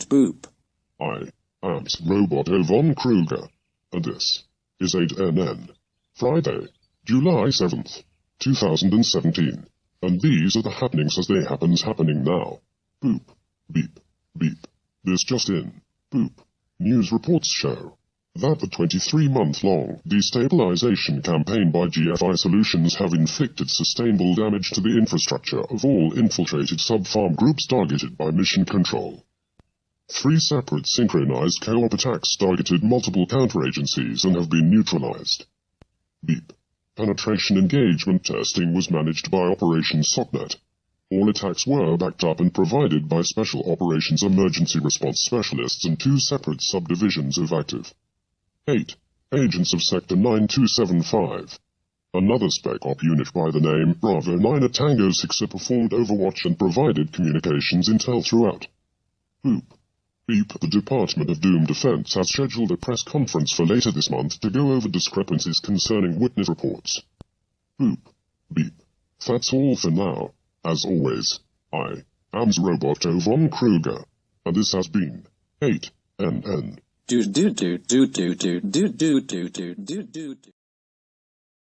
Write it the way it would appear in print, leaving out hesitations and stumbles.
Boop. I am Roboto von Kruger, and this is 8NN. Friday, July 7th, 2017. And these are the happenings as they happening now. Boop, beep, beep. This just in. Boop. News reports show that the 23-month-long destabilization campaign by GFI Solutions have inflicted sustainable damage to the infrastructure of all infiltrated sub-farm groups targeted by Mission Control. 3 separate synchronized co-op attacks targeted multiple counteragencies and have been neutralized. Beep. Penetration engagement testing was managed by Operation SOCNET. All attacks were backed up and provided by Special Operations Emergency Response Specialists and 2 separate subdivisions of Active 8 agents of Sector 9275. Another Spec Op unit by the name Bravo 9 at Tango 6 performed overwatch and provided communications intel throughout. Boop. Beep. The Department of Doom Defense has scheduled a press conference for later this month to go over discrepancies concerning witness reports. Boop. Beep. That's all for now. As always, I am Roboto von Kruger, and this has been 8NN.